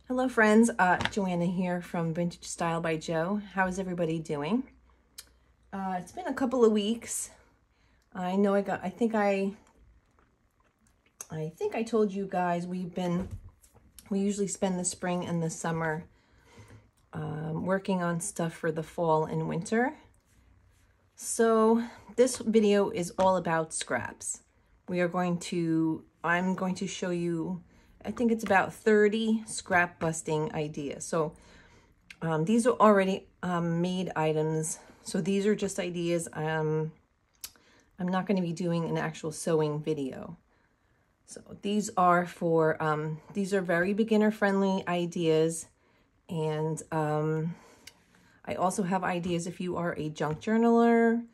Hello friends, Joanna here from Vintage Style by Jo. How is everybody doing? It's been a couple of weeks. I know I think I told you guys we usually spend the spring and the summer working on stuff for the fall and winter. So this video is all about scraps. I'm going to show you, I think it's about 30 scrap busting ideas. So these are already made items. So these are just ideas. I'm not going to be doing an actual sewing video. So these are for, these are very beginner friendly ideas. And I also have ideas if you are a junk journaler,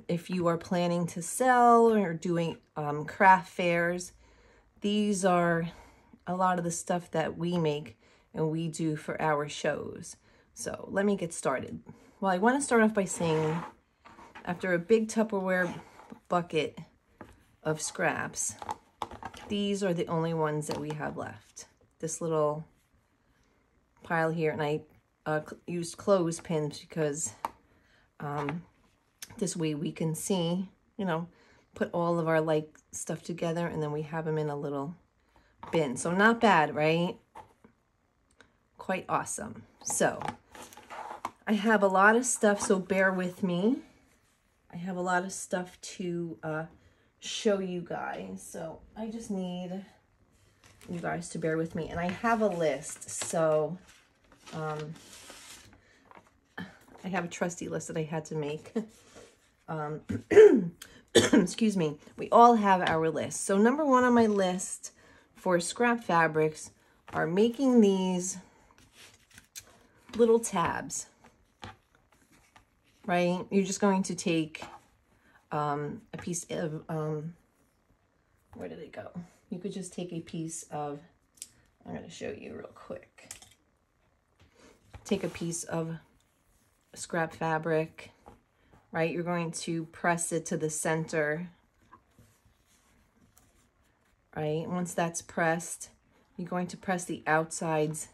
if you are planning to sell or doing craft fairs. These are a lot of the stuff that we make and we do for our shows. So let me get started. Well, I want to start off by saying, after a big Tupperware bucket of scraps, these are the only ones that we have left. This little pile here, and I used clothespins because this way we can see, you know, put all of our like stuff together, and then we have them in a little bin. So not bad, right? Quite awesome. So I have a lot of stuff, so bear with me. I have a lot of stuff to show you guys, so I just need you guys to bear with me. And I have a list, so I have a trusty list that I had to make. Excuse me. We all have our list. So number one on my list for scrap fabrics are making these little tabs, right? You're just going to take a piece of, where did it go? You could just take a piece of, I'm going to show you real quick. Take a piece of scrap fabric, right? You're going to press it to the center, right? Once that's pressed, you're going to press the outsides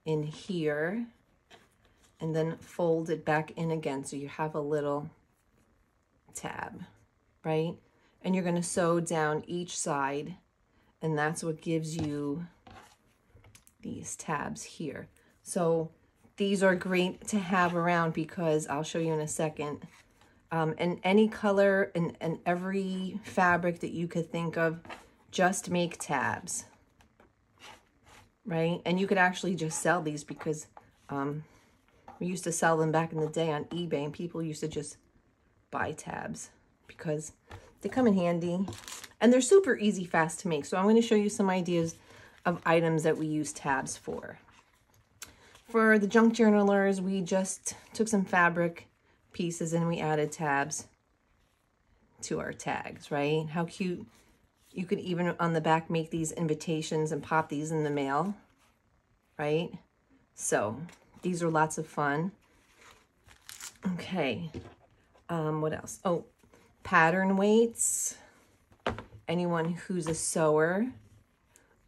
in here and then fold it back in again so you have a little tab, right? And you're going to sew down each side, and that's what gives you these tabs here. So these are great to have around because I'll show you in a second. And any color and every fabric that you could think of, just make tabs, right? And you could actually just sell these because we used to sell them back in the day on eBay, and people used to just buy tabs because they come in handy and they're super easy, fast to make. So I'm going to show you some ideas of items that we use tabs for. For the junk journalers, we just took some fabric pieces and we added tabs to our tags, right? How cute. You could even on the back make these invitations and pop these in the mail, right? So these are lots of fun. Okay, what else? Oh, pattern weights. Anyone who's a sewer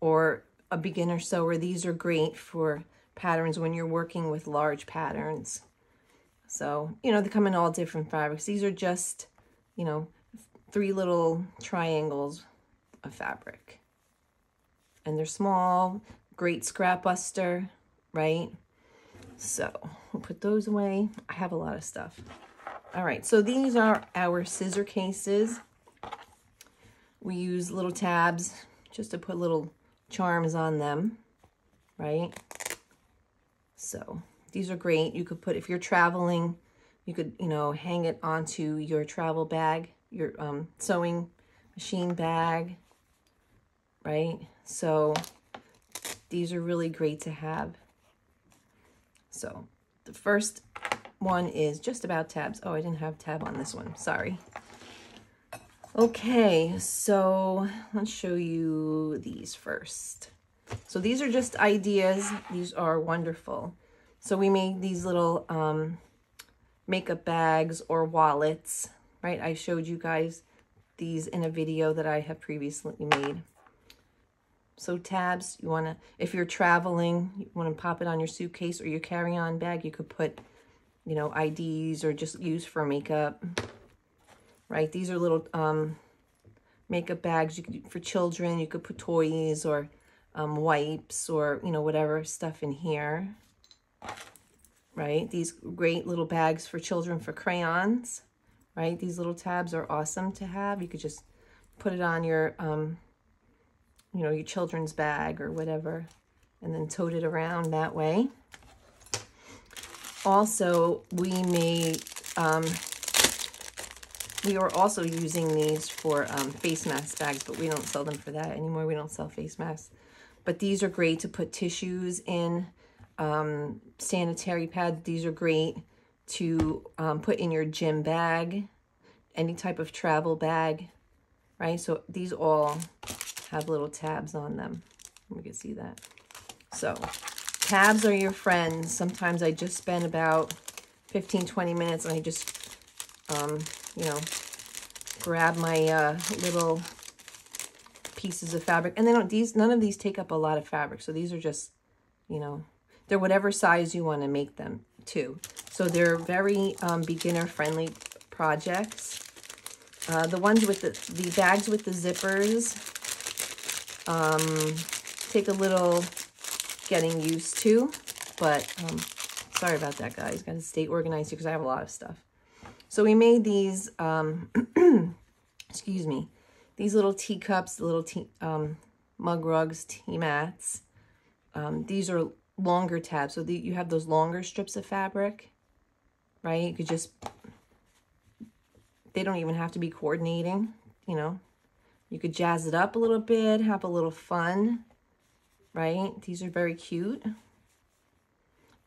or a beginner sewer, these are great for patterns when you're working with large patterns. So, you know, they come in all different fabrics. These are just, you know, 3 little triangles of fabric. And they're small, great Scrapbuster, right? So we'll put those away. I have a lot of stuff. All right, so these are our scissor cases. We use little tabs just to put little charms on them, right? So these are great. You could put, if you're traveling, you could, you know, hang it onto your travel bag, your sewing machine bag, right? So these are really great to have. So the first one is just about tabs. Oh, I didn't have tab on this one. Sorry. Okay, so let's show you these first. So these are just ideas. These are wonderful. So we made these little makeup bags or wallets, right? I showed you guys these in a video that I have previously made. So tabs, you want to, if you're traveling, you want to pop it on your suitcase or your carry-on bag. You could put, you know, IDs or just use for makeup, right? These are little makeup bags you could, for children. You could put toys or wipes or, you know, whatever stuff in here, right? These great little bags for children for crayons, right? These little tabs are awesome to have. You could just put it on your, you know, your children's bag or whatever, and then tote it around that way. Also, we made, we were also using these for face mask bags, but we don't sell them for that anymore. We don't sell face masks. But these are great to put tissues in, sanitary pads. These are great to put in your gym bag, any type of travel bag, right? So these all have little tabs on them. We can see that. So tabs are your friends. Sometimes I just spend about 15-20 minutes and I just you know, grab my little pieces of fabric, and they don't, none of these take up a lot of fabric, so these are just, you know, they're whatever size you want to make them to. So they're very beginner friendly projects. The ones with the bags with the zippers take a little getting used to, but sorry about that, guys. Got to stay organized because I have a lot of stuff. So we made these excuse me, these little teacups, little mug rugs, tea mats. These are longer tabs, so you have those longer strips of fabric, right? You could just, they don't even have to be coordinating, you know. You could jazz it up a little bit, have a little fun, right? These are very cute.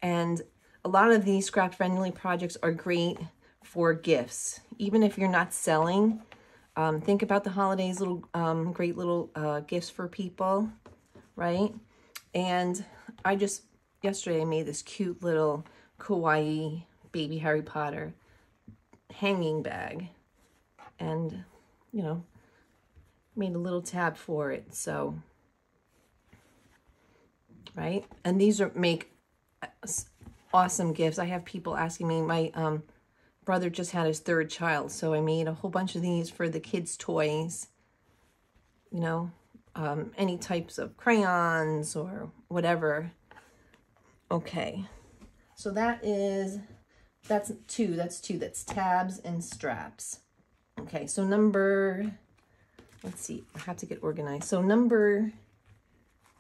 And a lot of these scrap-friendly projects are great for gifts. Even if you're not selling, think about the holidays, little great little gifts for people, right? And I just, yesterday I made this cute little kawaii baby Harry Potter hanging bag, and, you know, made a little tab for it. So, right? And these are make awesome gifts. I have people asking me, my brother just had his 3rd child, so I made a whole bunch of these for the kids' toys, you know, any types of crayons or whatever. Okay, so that's two, that's tabs and straps. Okay, so number, let's see, I have to get organized. So number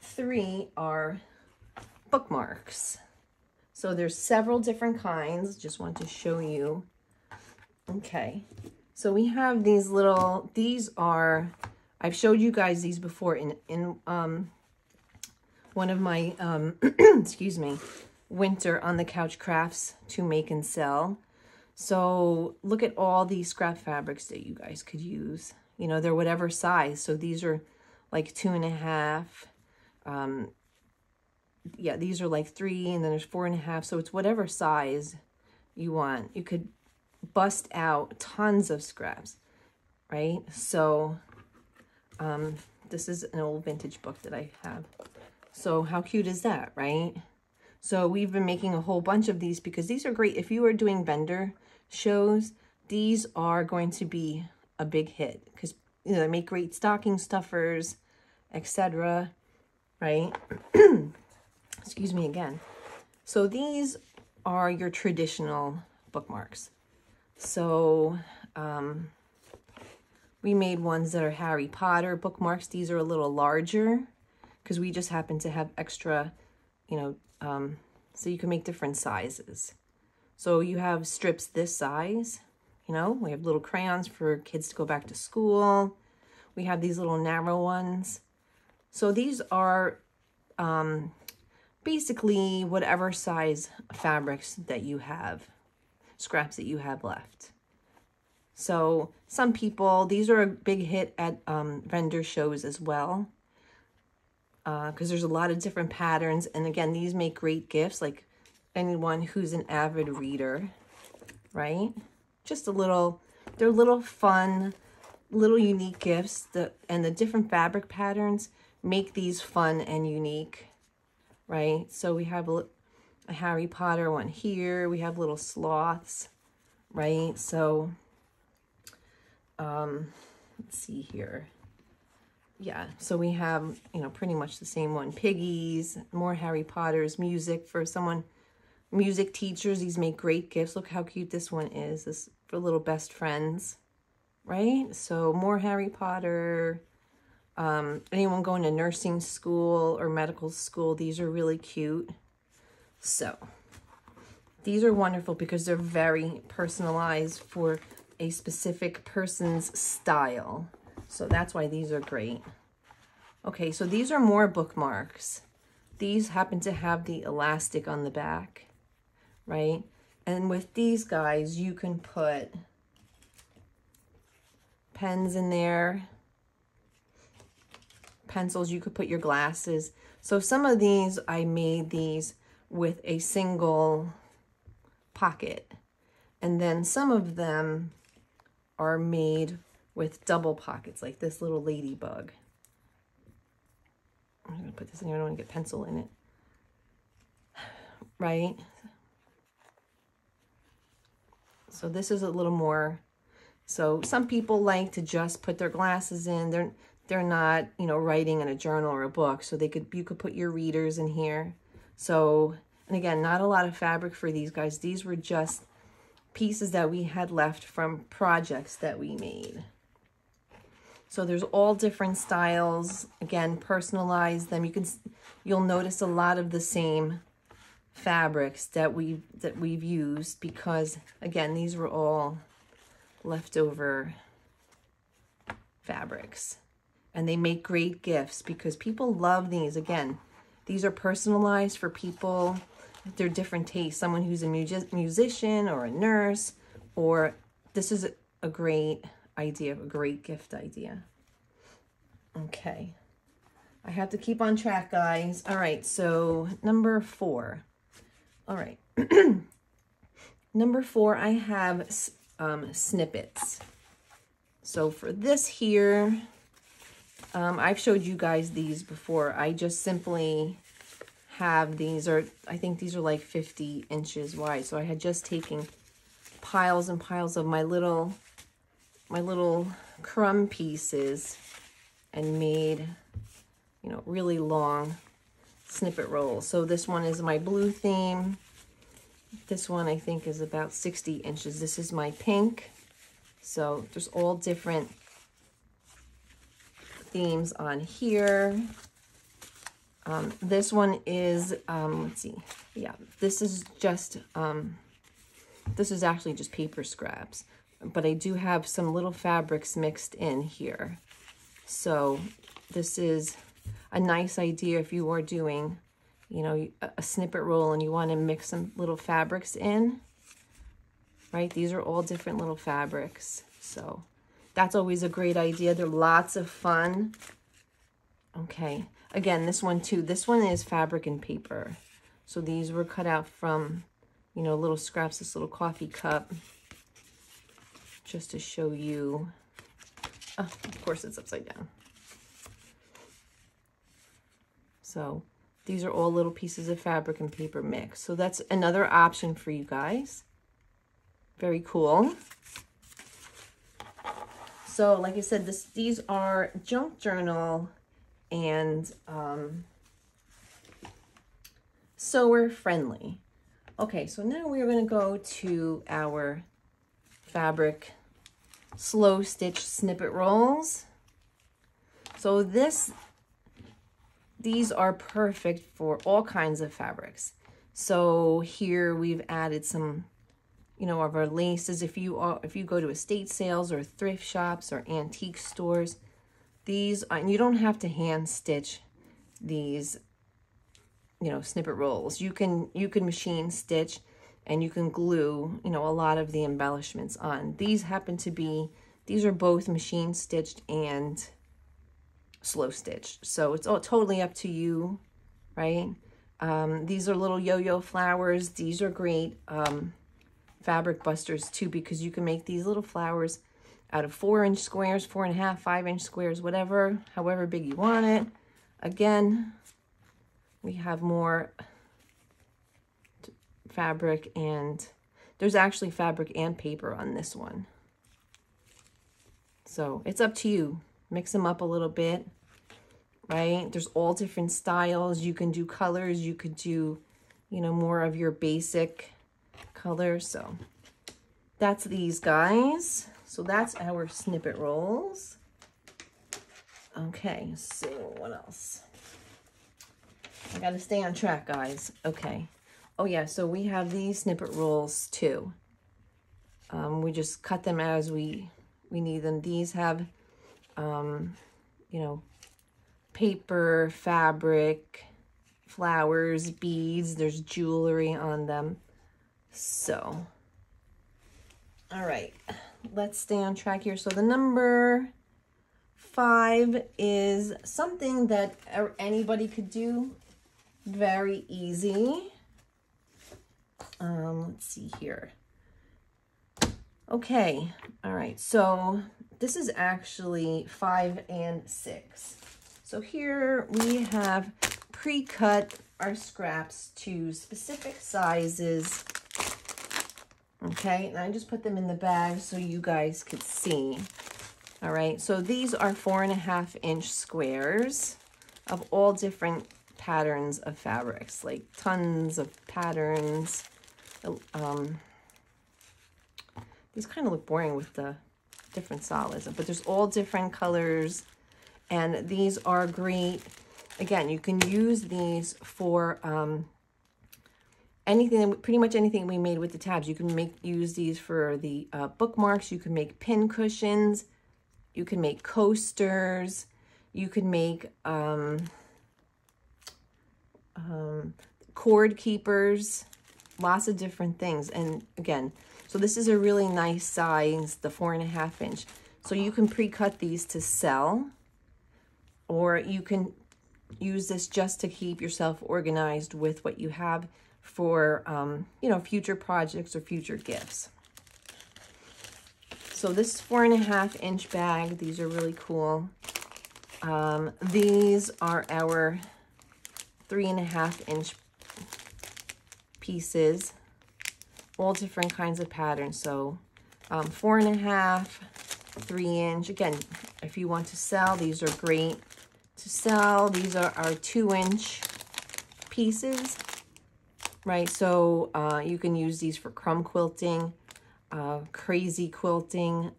3 are bookmarks. So there's several different kinds, just want to show you. Okay, so we have these little, these are, I've showed you guys these before in one of my, excuse me, winter on the couch crafts to make and sell. So look at all these scrap fabrics that you guys could use. You know, they're whatever size. So these are like 2.5. Yeah, these are like 3, and then there's 4.5. So it's whatever size you want. You could bust out tons of scraps, right? So this is an old vintage book that I have. So how cute is that, right? So we've been making a whole bunch of these because these are great. If you are doing vendor shows, these are going to be a big hit because, you know, they make great stocking stuffers, etc., right? Excuse me again. So these are your traditional bookmarks. So we made ones that are Harry Potter bookmarks. These are a little larger because we just happen to have extra, you know, so you can make different sizes. So you have strips this size, you know, we have little crayons for kids to go back to school. We have these little narrow ones. So these are basically whatever size fabrics that you have, scraps that you have left. So some people, these are a big hit at vendor shows as well, because there's a lot of different patterns. And again, these make great gifts, like anyone who's an avid reader, right? Just a little, they're little fun little unique gifts, and the different fabric patterns make these fun and unique, right? So we have a Harry Potter one here. We have little sloths, right? So let's see here. Yeah, so we have, you know, pretty much the same one. Piggies, more Harry Potter's, music for someone, music teachers. These make great gifts. Look how cute this one is. This for little best friends, right? So more Harry Potter. Anyone going to nursing school or medical school, these are really cute. So these are wonderful because they're very personalized for a specific person's style. So that's why these are great. Okay, so these are more bookmarks. These happen to have the elastic on the back, right? And with these guys, you can put pens in there, pencils, you could put your glasses. So some of these, I made these with a single pocket. And then some of them are made with double pockets, like this little ladybug. I'm gonna put this in here, I don't wanna get pencil in it. Right? So this is a little more, so some people like to just put their glasses in. They're not, you know, writing in a journal or a book, so you could put your readers in here. So, and again, not a lot of fabric for these guys. These were just pieces that we had left from projects that we made. So there's all different styles. Again, personalize them. You'll notice a lot of the same fabrics that we've used because, again, these were all leftover fabrics. And they make great gifts because people love these. Again, these are personalized for people. They're different tastes. Someone who's a musician or a nurse, or this is a great idea, a great gift idea. Okay. I have to keep on track, guys. All right, so number 4. All right. Number 4, I have snippets. So for this here, I've showed you guys these before. I just simply have these, or I think these are like 50 inches wide. So I had just taken piles and piles of my little crumb pieces and made, you know, really long snippet rolls. So this one is my blue theme. This one I think is about 60 inches. This is my pink. So there's all different themes on here. This one is, let's see. Yeah, this is just, this is actually just paper scraps, but I do have some little fabrics mixed in here. So this is a nice idea if you are doing, you know, a snippet roll and you want to mix some little fabrics in, right? These are all different little fabrics. So that's always a great idea. They're lots of fun. Okay. Again, this one too. This one is fabric and paper. So these were cut out from, you know, little scraps, this little coffee cup, just to show you. Oh, of course it's upside down. So these are all little pieces of fabric and paper mix. So that's another option for you guys. Very cool. So like I said, these are junk journal and sewer friendly. Okay, so now we're going to go to our fabric slow stitch snippet rolls. So these are perfect for all kinds of fabrics. So here we've added some, you know, of our laces. If you go to estate sales or thrift shops or antique stores, these, and you don't have to hand stitch these, you know, snippet rolls. You can machine stitch and you can glue, you know, a lot of the embellishments on. These happen to be, these are both machine stitched and slow stitched. So it's all totally up to you, right? These are little yo-yo flowers. These are great fabric busters too, because you can make these little flowers out of 4-inch squares, 4.5, 5-inch squares, whatever, however big you want it. Again, we have more fabric, and there's actually fabric and paper on this one. So it's up to you. Mix them up a little bit, right? There's all different styles. You can do colors. You could do, you know, more of your basic colors. So that's these guys. So that's our snippet rolls. Okay, so what else? I got to stay on track, guys. Okay. Oh yeah, so we have these snippet rolls too. We just cut them as we need them. These have, you know, paper, fabric, flowers, beads. There's jewelry on them. So, all right, let's stay on track here. So the number 5 is something that anybody could do. Very easy. Let's see here. Okay, all right, so this is actually 5 and 6. So here we have pre-cut our scraps to specific sizes. Okay, and I just put them in the bag so you guys could see. All right, so these are 4.5-inch squares of all different patterns of fabrics, like tons of patterns. These kind of look boring with the different solids, but there's all different colors, and these are great. Again, you can use these for anything, pretty much anything we made with the tabs. You can use these for the bookmarks. You can make pin cushions. You can make coasters. You can make cord keepers, lots of different things. And again, so this is a really nice size, the 4.5-inch. So you can pre-cut these to sell, or you can use this just to keep yourself organized with what you have for, you know, future projects or future gifts. So this 4.5-inch bag, these are really cool. These are our 3.5-inch pieces, all different kinds of patterns. So 4.5, 3-inch. Again, if you want to sell, these are great to sell. These are our 2-inch pieces, right? So you can use these for crumb quilting, crazy quilting,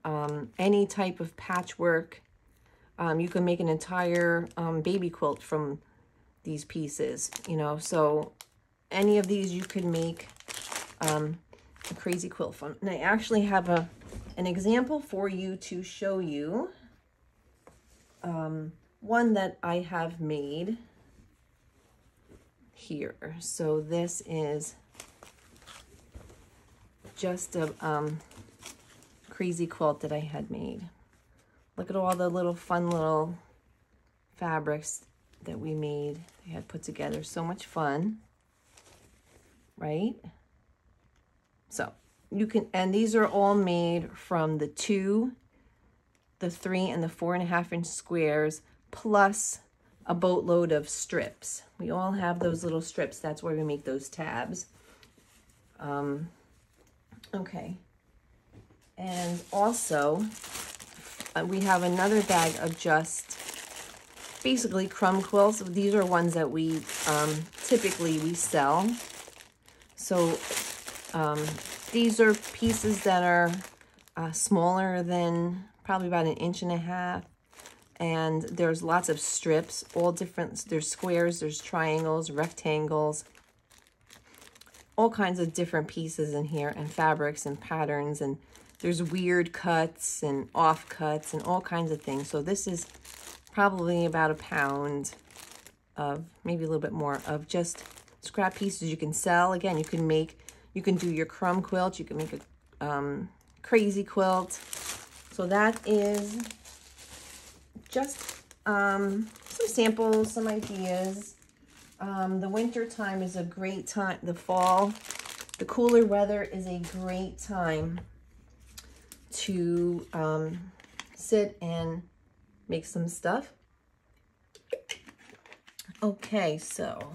any type of patchwork. You can make an entire baby quilt from these pieces, you know. So any of these you could make a crazy quilt from. And I actually have an example for you to show you. One that I have made here. So this is just a crazy quilt that I had made. Look at all the little fun little fabrics that we made. I had put together. So much fun, right? So you can, and these are all made from the 2, the 3, and the 4.5-inch squares, plus a boatload of strips. We all have those little strips. That's where we make those tabs. Okay. And also, we have another bag of just basically crumb quilts. These are ones that we typically we sell. So these are pieces that are smaller than probably about 1.5 inches. And there's lots of strips, all different. There's squares, there's triangles, rectangles, all kinds of different pieces in here, and fabrics and patterns, and there's weird cuts and off cuts and all kinds of things. So this is probably about 1 pound of, maybe a little bit more, of just scrap pieces you can sell. Again, you can do your crumb quilt, you can make a crazy quilt. So that is just some samples, some ideas. The winter time is a great time. The fall, the cooler weather is a great time to sit and make some stuff. Okay, so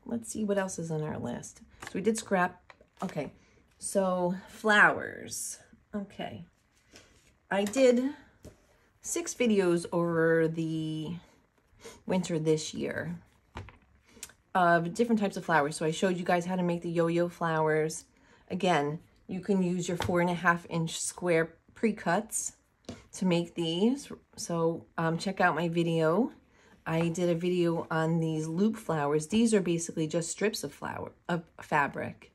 let's see what else is on our list. So we did scrap. Okay, so flowers. Okay, I did 6 videos over the winter this year of different types of flowers. So I showed you guys how to make the yo-yo flowers. Again, you can use your 4.5-inch square pre-cuts to make these. So check out my video. I did a video on these loop flowers. These are basically just strips of fabric.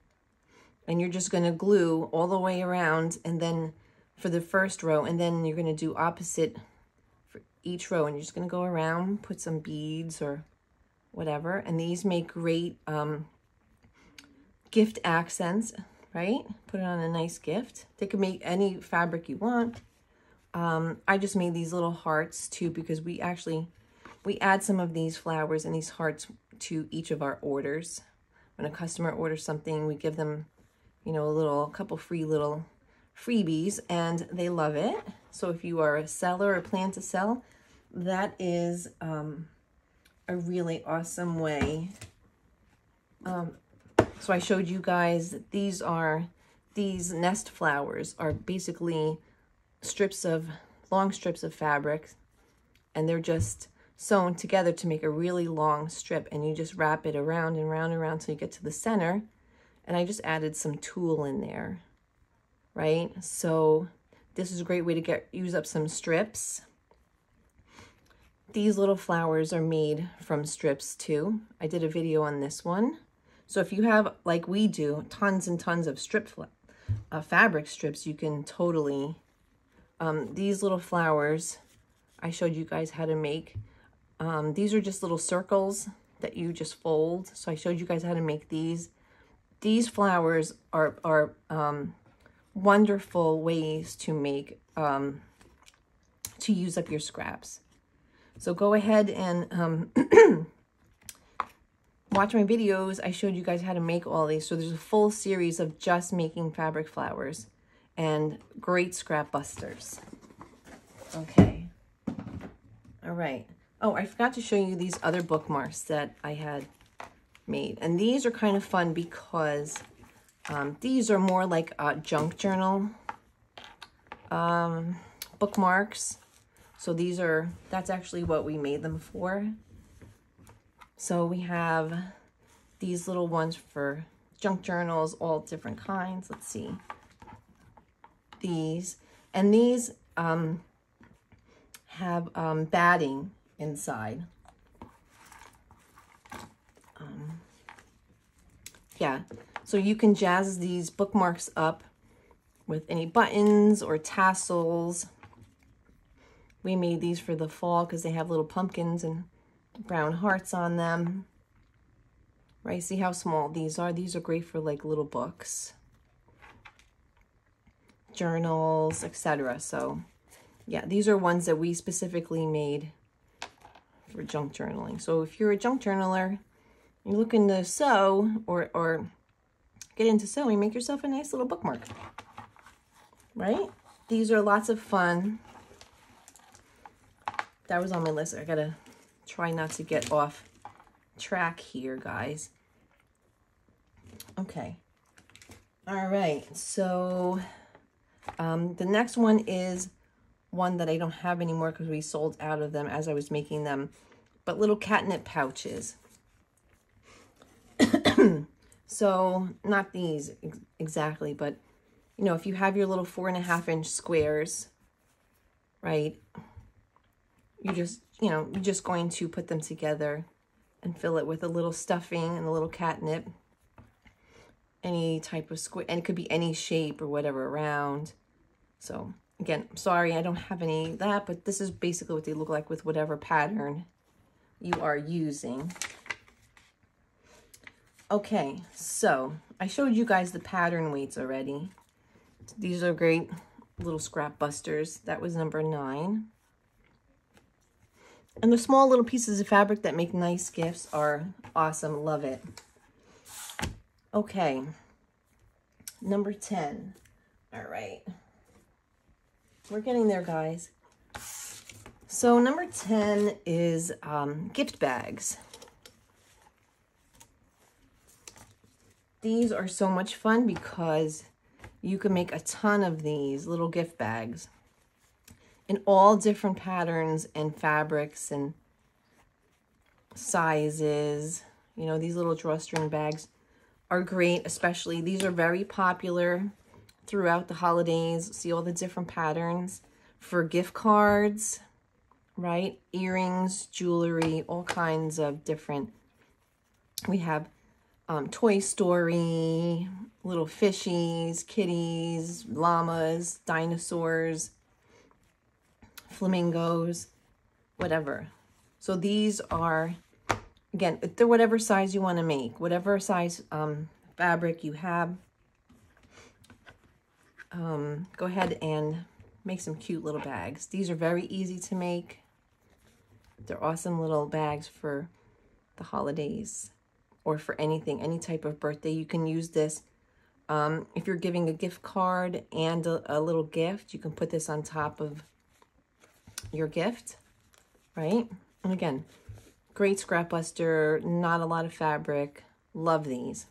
And you're just gonna glue all the way around, and then for the first row, and then you're gonna do opposite for each row, and you're just gonna go around, put some beads or whatever. And these make great gift accents, right? Put it on a nice gift. They can make any fabric you want. I just made these little hearts too, because we add some of these flowers and these hearts to each of our orders. When a customer orders something, we give them, you know, a couple free little freebies, and they love it. So if you are a seller or plan to sell, that is a really awesome way. So I showed you guys that these nest flowers are basically long strips of fabric, and they're just sewn together to make a really long strip, and you just wrap it around and round and round till you get to the center. And I just added some tulle in there, right? So this is a great way to use up some strips. These little flowers are made from strips too. I did a video on this one. So if you have, like we do, tons and tons of fabric strips, you can totally, these little flowers, I showed you guys how to make. These are just little circles that you just fold. So I showed you guys how to make these. These flowers are wonderful ways to make, to use up your scraps. So go ahead and watch my videos. I showed you guys how to make all these. So there's a full series of just making fabric flowers and great scrap busters. Okay. All right. Oh, I forgot to show you these other bookmarks that I had made. And these are kind of fun because these are more like junk journal bookmarks. So that's actually what we made them for. So we have these little ones for junk journals, all different kinds. Let's see. These. And these have batting inside. Yeah, so you can jazz these bookmarks up with any buttons or tassels. We made these for the fall because they have little pumpkins and brown hearts on them. Right, see how small these are? These are great for like little books, journals, etc. So yeah, these are ones that we specifically made for junk journaling. So if you're a junk journaler, you're looking to sew or get into sewing, make yourself a nice little bookmark, right? These are lots of fun. That was on my list. I gotta try not to get off track here, guys. Okay. All right. So the next one is one that I don't have anymore because we sold out of them as I was making them, but little catnip pouches. So not these exactly, but you know, if you have your little 4.5-inch squares, right, you're just going to put them together and fill it with a little stuffing and a little catnip, any type of square, and it could be any shape or whatever around. So again, I'm sorry I don't have any of that, but this is basically what they look like with whatever pattern you are using. Okay, so I showed you guys the pattern weights already. These are great little scrap busters. That was number 9. And the small little pieces of fabric that make nice gifts are awesome. Love it. Okay, number 10. All right. We're getting there, guys. So number 10 is gift bags. These are so much fun because you can make a ton of these little gift bags in all different patterns and fabrics and sizes. You know, these little drawstring bags are great, especially these are very popular throughout the holidays. See all the different patterns for gift cards, right? Earrings, jewelry, all kinds of different. We have Toy Story, little fishies, kitties, llamas, dinosaurs, flamingos, whatever. So these are, again, they're whatever size you want to make, whatever size fabric you have. Go ahead and make some cute little bags. These are very easy to make. They're awesome little bags for the holidays or for anything, any type of birthday. You can use this. If you're giving a gift card and a little gift, you can put this on top of your gift, right? And again, great Scrapbuster, not a lot of fabric. Love these.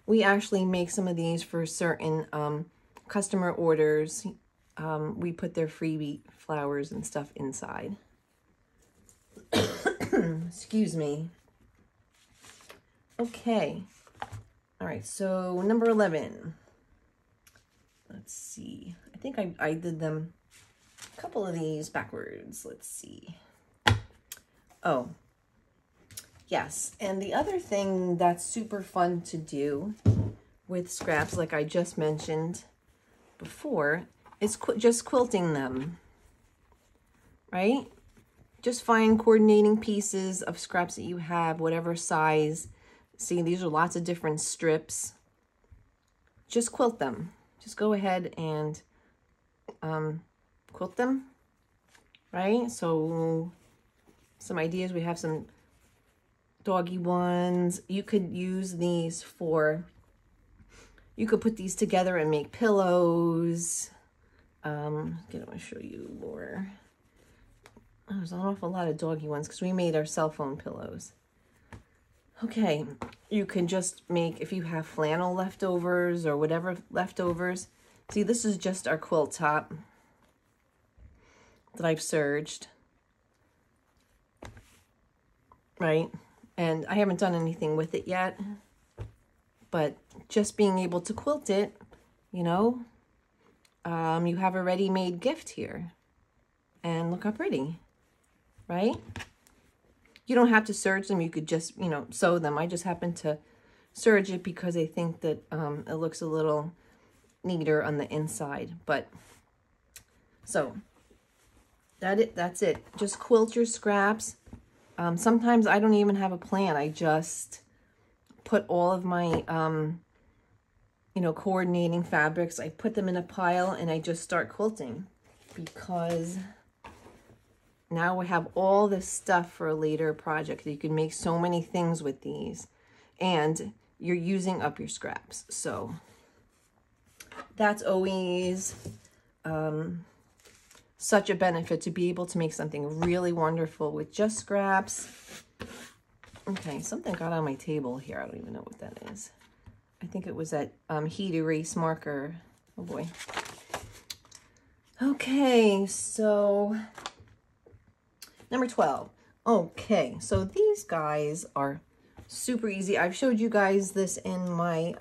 We actually make some of these for certain customer orders. We put their freebie flowers and stuff inside. Excuse me. Okay. All right, so number 11. Let's see. I think I did them, a couple of these backwards. Let's see. Oh, yes. And the other thing that's super fun to do with scraps, like I just mentioned before, is just quilting them, right? Just find coordinating pieces of scraps that you have, whatever size. See, these are lots of different strips. Just quilt them. Just go ahead and quilt them, right? So some ideas, we have some doggy ones. You could use these for, you could put these together and make pillows. I want to show you more. Oh, there's an awful lot of doggy ones because we made our cell phone pillows. Okay, you can just make, if you have flannel leftovers or whatever leftovers. See, this is just our quilt top that I've serged, right? And I haven't done anything with it yet, but just being able to quilt it, you know, you have a ready-made gift here. And look how pretty, right? You don't have to serge them. You could just, you know, sew them. I just happen to serge it because I think that it looks a little neater on the inside. But, so, that's it. Just quilt your scraps. Sometimes I don't even have a plan. I just put all of my, you know, coordinating fabrics. I put them in a pile and I just start quilting because now we have all this stuff for a later project. You can make so many things with these and you're using up your scraps. So that's always such a benefit to be able to make something really wonderful with just scraps. Okay, something got on my table here. I don't even know what that is. I think it was that heat erase marker. Oh boy. Okay, so number 12. Okay, so these guys are super easy. I've showed you guys this in my,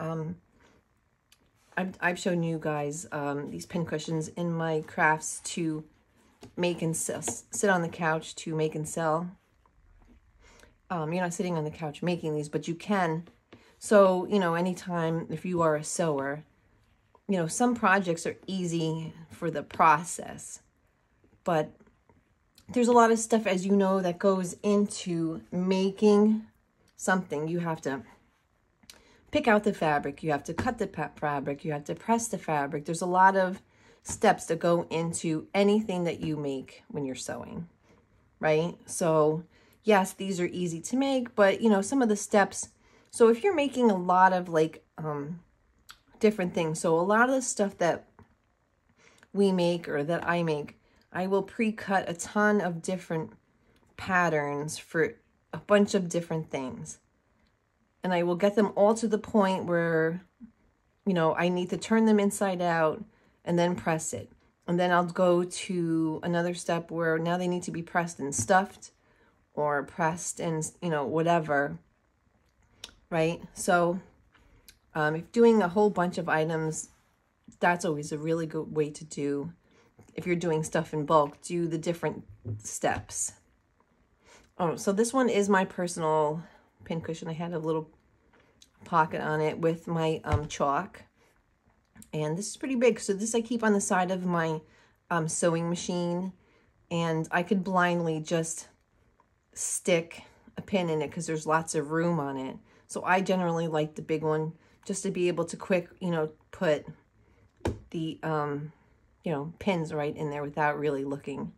I've shown you guys these pin cushions in my crafts to make and sell, sit on the couch to make and sell. You're not sitting on the couch making these, but you can. So, you know, anytime if you are a sewer, you know, some projects are easy for the process, but there's a lot of stuff, as you know, that goes into making something. You have to pick out the fabric, you have to cut the fabric, you have to press the fabric. There's a lot of steps that go into anything that you make when you're sewing, right? So yes, these are easy to make, but you know, some of the steps, so if you're making a lot of like different things, so a lot of the stuff that we make or that I make, I will pre-cut a ton of different patterns for a bunch of different things. And I will get them all to the point where, you know, I need to turn them inside out and then press it. And then I'll go to another step where now they need to be pressed and stuffed or pressed and, you know, whatever, right? So if doing a whole bunch of items, that's always a really good way to do. If you're doing stuff in bulk, do the different steps. Oh, so this one is my personal pincushion. I had a little pocket on it with my chalk. And this is pretty big. So this I keep on the side of my sewing machine. And I could blindly just stick a pin in it because there's lots of room on it. So I generally like the big one just to be able to quick, you know, put the, you know, pins right in there without really looking.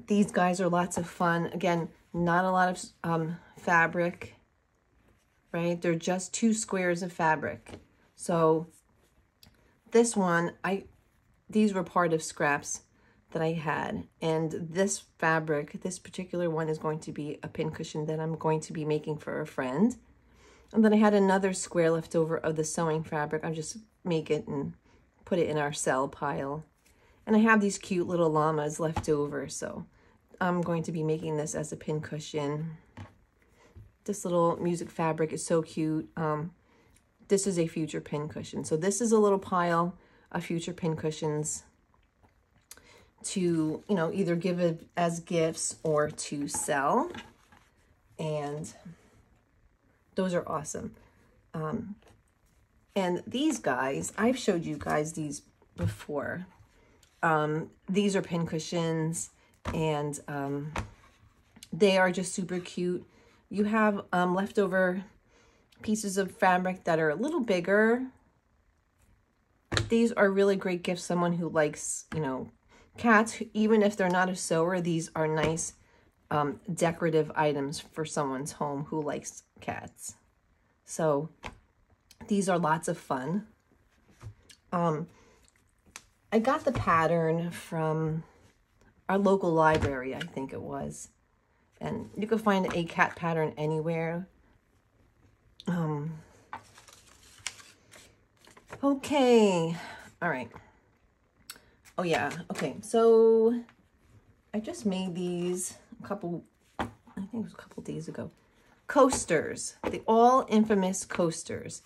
These guys are lots of fun. Again, not a lot of fabric, right? They're just 2 squares of fabric. So this one, these were part of scraps that I had. And this fabric, this particular one is going to be a pincushion that I'm going to be making for a friend. And then I had another square left over of the sewing fabric. I'll just make it and put it in our sell pile. And I have these cute little llamas left over, so I'm going to be making this as a pincushion. This little music fabric is so cute. This is a future pincushion. So this is a little pile of future pincushions to, you know, either give it as gifts or to sell. And those are awesome. And these guys, I've showed you guys these before. These are pincushions, and they are just super cute. You have leftover pieces of fabric that are a little bigger. These are really great gifts. Someone who likes, you know, cats, even if they're not a sewer, these are nice decorative items for someone's home who likes cats. So these are lots of fun. I got the pattern from our local library, I think it was. And you can find a cat pattern anywhere. Okay. All right. Oh, yeah. Okay. So I just made these I think it was a couple days ago. Coasters. The all infamous coasters.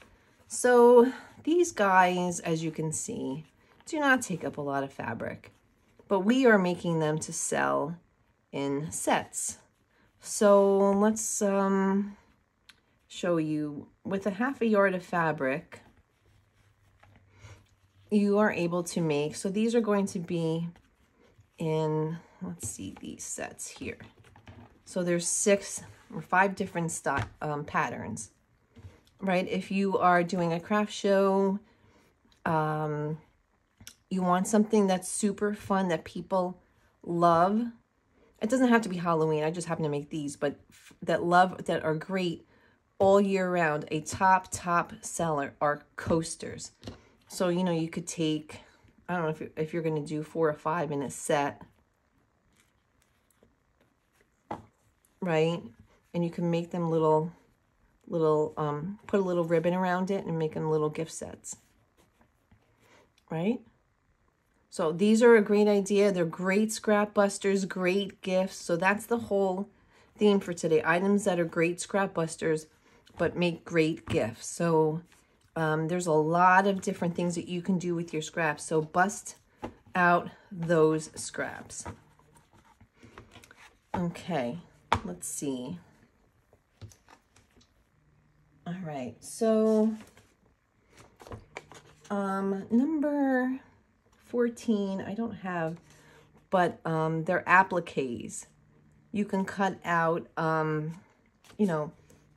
So these guys, as you can see, do not take up a lot of fabric, but we are making them to sell in sets. So let's show you. With a ½ yard of fabric, you are able to make, so these are going to be in, let's see these sets here. So there's 6 or 5 different patterns, right? If you are doing a craft show, you want something that's super fun that people love. It doesn't have to be Halloween. I just happen to make these, but that are great all year round. A top seller are coasters. So, you know, you could take, I don't know if you're going to do 4 or 5 in a set, right? And you can make them little, put a little ribbon around it and make them little gift sets, right? So these are a great idea. They're great scrapbusters, great gifts. So that's the whole theme for today. Items that are great scrapbusters, but make great gifts. So there's a lot of different things that you can do with your scraps. So bust out those scraps. Okay, let's see. All right, so number 14, I don't have, but they're appliques. You can cut out, you know,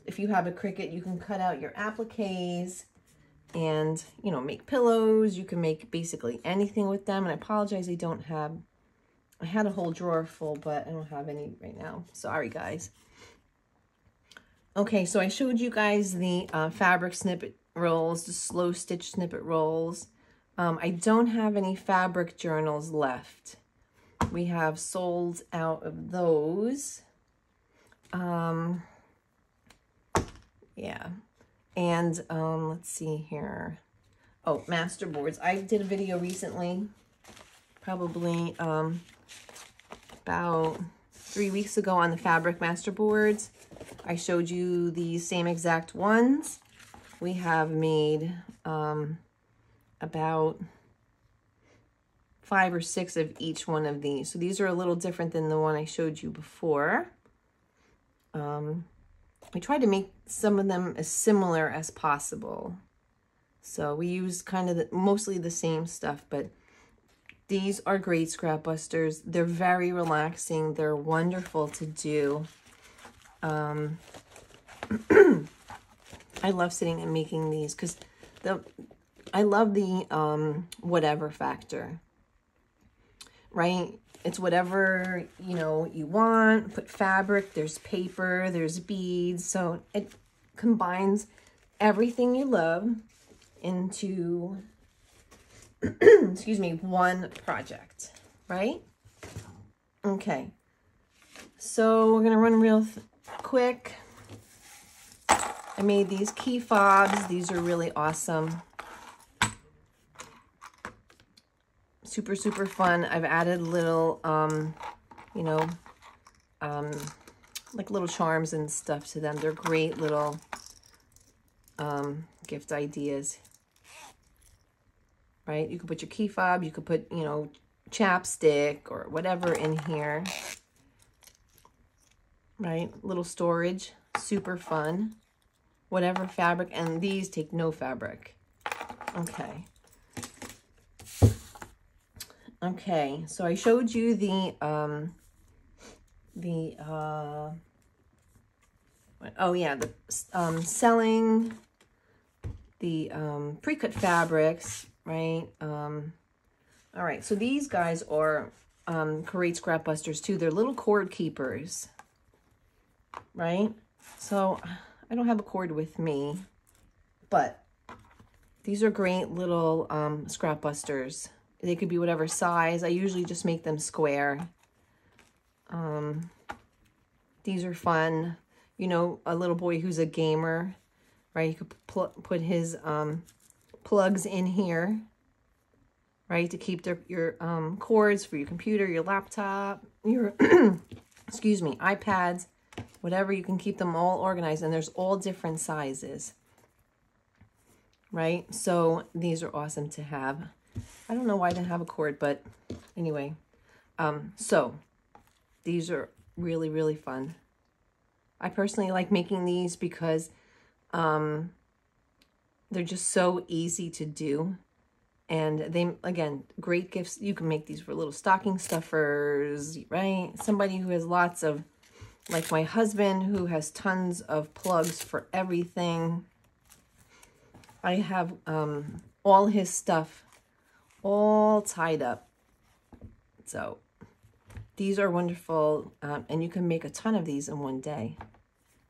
if you have a Cricut, you can cut out your appliques and, you know, make pillows. You can make basically anything with them. And I apologize, I don't have, I had a whole drawer full, but I don't have any right now. Sorry, guys. Okay, so I showed you guys the fabric snippet rolls, the slow stitch snippet rolls. I don't have any fabric journals left. We have sold out of those. Yeah. And let's see here. Oh, masterboards. I did a video recently, probably about 3 weeks ago on the fabric masterboards. I showed you the same exact ones. We have made about 5 or 6 of each one of these. So these are a little different than the one I showed you before. We tried to make some of them as similar as possible. So we use kind of mostly the same stuff, but these are great scrapbusters. They're very relaxing. They're wonderful to do. I love sitting and making these because I love the whatever factor, right? It's whatever, you know, you want. Put fabric, there's paper, there's beads. So it combines everything you love into, excuse me, one project, right? Okay. So we're going to run real quick. I made these key fobs. These are really awesome. Super, super fun. I've added little, you know, like little charms and stuff to them. They're great little gift ideas, right? You could put your key fob, you could put, you know, chapstick or whatever in here, right? Little storage, super fun. Whatever fabric, and these take no fabric. Okay. Okay, so I showed you the selling the pre-cut fabrics, right? All right, so these guys are great scrapbusters too. They're little cord keepers, right? So I don't have a cord with me, but these are great little scrapbusters. They could be whatever size. I usually just make them square. These are fun. You know, a little boy who's a gamer, right? You could put his plugs in here, right? To keep your cords for your computer, your laptop, your, excuse me, iPads, whatever. You can keep them all organized, and there's all different sizes, right? So these are awesome to have. I don't know why I didn't have a cord, but anyway. So these are really, really fun. I personally like making these because they're just so easy to do. And they, again, great gifts. You can make these for little stocking stuffers, right? Somebody who has lots of, like my husband, who has tons of plugs for everything. I have all his stuff all tied up. So these are wonderful, and you can make a ton of these in one day,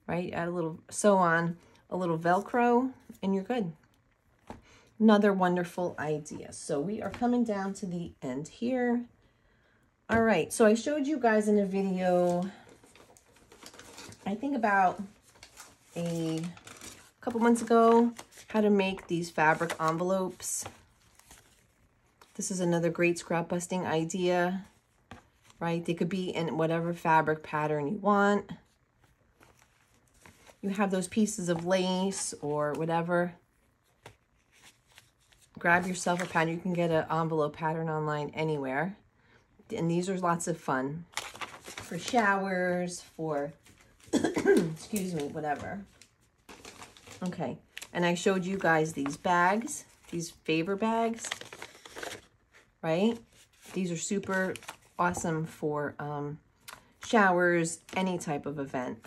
right? Add a little sew on, a little Velcro, and you're good. Another wonderful idea. So we are coming down to the end here. All right, so I showed you guys in a video, I think about a couple months ago, how to make these fabric envelopes. This is another great scrap busting idea, right? They could be in whatever fabric pattern you want. You have those pieces of lace or whatever. Grab yourself a pattern. You can get an envelope pattern online anywhere. And these are lots of fun for showers, for, excuse me, whatever. Okay, and I showed you guys these bags, these favor bags. Right? These are super awesome for showers, any type of event.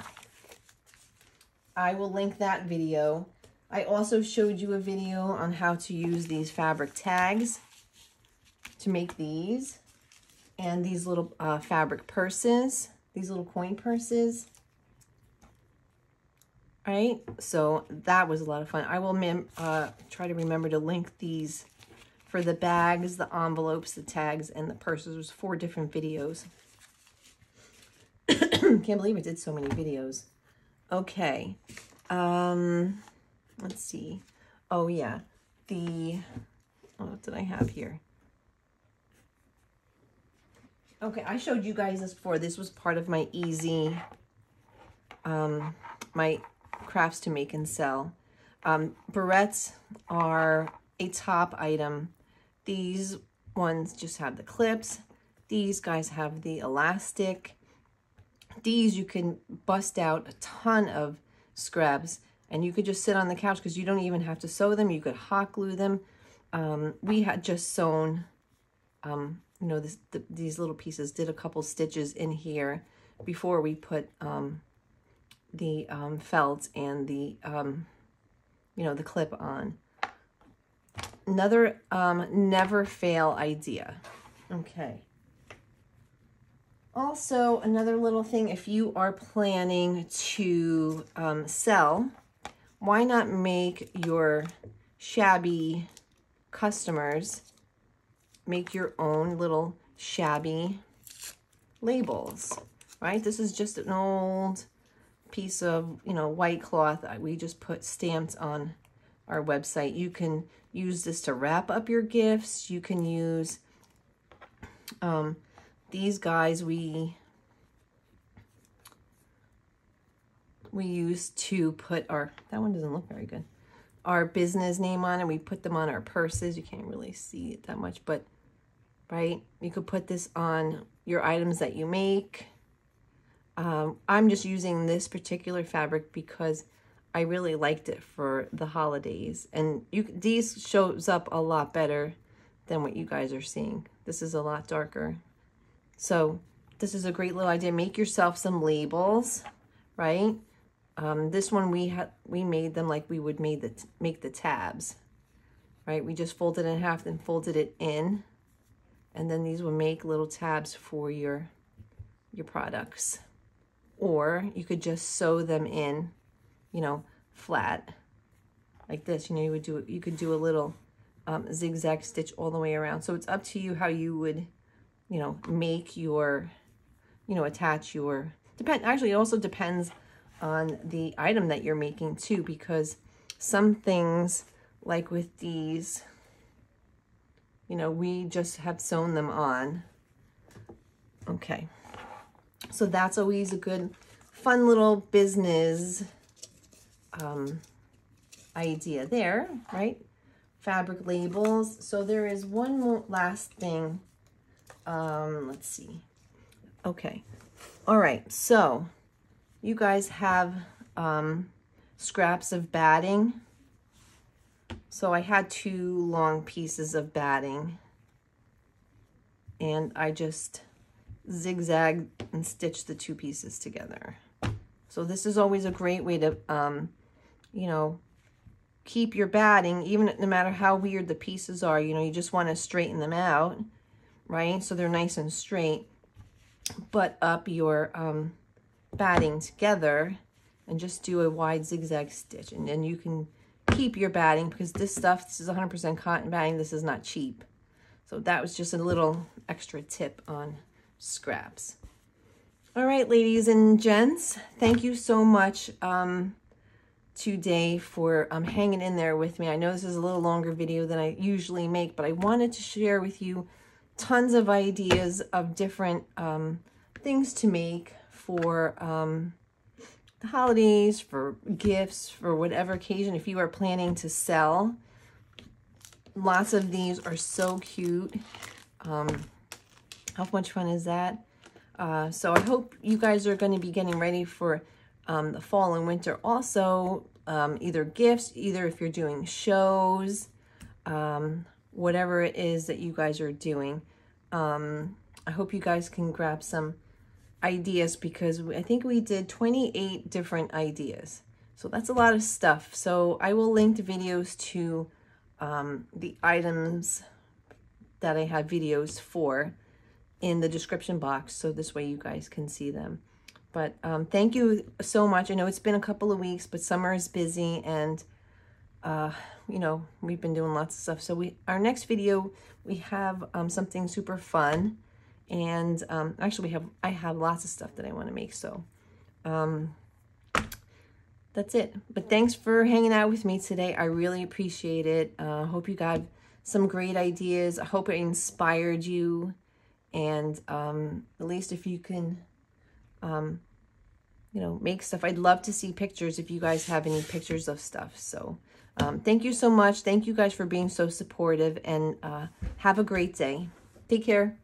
I will link that video. I also showed you a video on how to use these fabric tags to make these. And these little fabric purses, these little coin purses. Right? So that was a lot of fun. I will try to remember to link these for the bags, the envelopes, the tags, and the purses. There's 4 different videos. Can't believe I did so many videos. Okay. Let's see. Oh yeah. What did I have here? Okay, I showed you guys this before. This was part of my easy, my crafts to make and sell. Barrettes are a top item. These ones just have the clips. These guys have the elastic. These you can bust out a ton of scraps, and you could just sit on the couch because you don't even have to sew them. You could hot glue them. We had just sewn, you know, these little pieces, did a couple stitches in here before we put the felt and the, you know, the clip on. Another never fail idea. Okay. Also, another little thing, if you are planning to sell, why not make your shabby customers make your own little shabby labels, right? This is just an old piece of, you know, white cloth. We just put stamps on our website. You can use this to wrap up your gifts. You can use these guys we use to put our, that one doesn't look very good, our business name on it. We put them on our purses. You can't really see it that much, but right, you could put this on your items that you make. I'm just using this particular fabric because I really liked it for the holidays, and these shows up a lot better than what you guys are seeing. This is a lot darker. So this is a great little idea. Make yourself some labels, right? This one we made them like we would make the tabs, right? We just folded it in half, then folded it in, and then these will make little tabs for your products. Or you could just sew them in, you know, flat like this. You know, you could do a little zigzag stitch all the way around. So it's up to you how you would, you know, make your, you know, attach your, actually it also depends on the item that you're making too, because some things, like with these, you know, we just have sewn them on. Okay, so that's always a good, fun little business idea there, right? Fabric labels. So there is one more last thing. Let's see. Okay. All right. So you guys have scraps of batting. So I had 2 long pieces of batting, and I just zigzag and stitch the 2 pieces together. So this is always a great way to, you know, keep your batting, even no matter how weird the pieces are. You know, you just want to straighten them out, right? So they're nice and straight. Butt up your batting together and just do a wide zigzag stitch. And then you can keep your batting, because this is 100% cotton batting. This is not cheap. So that was just a little extra tip on scraps. All right, ladies and gents, thank you so much today for hanging in there with me. I know this is a little longer video than I usually make, but I wanted to share with you tons of ideas of different things to make for the holidays, for gifts, for whatever occasion. If you are planning to sell, lots of these are so cute. How much fun is that? So I hope you guys are going to be getting ready for the fall and winter. Also, either gifts, either if you're doing shows, whatever it is that you guys are doing. I hope you guys can grab some ideas, because I think we did 28 different ideas. So that's a lot of stuff. So I will link the videos to the items that I have videos for in the description box, so this way you guys can see them. But thank you so much. I know it's been a couple of weeks, but summer is busy, and you know, we've been doing lots of stuff. So our next video, we have something super fun. And actually I have lots of stuff that I want to make. So that's it. But thanks for hanging out with me today. I really appreciate it. Hope you got some great ideas. I hope it inspired you. And at least if you can, you know, make stuff. I'd love to see pictures if you guys have any pictures of stuff. So thank you so much. Thank you guys for being so supportive, and have a great day. Take care.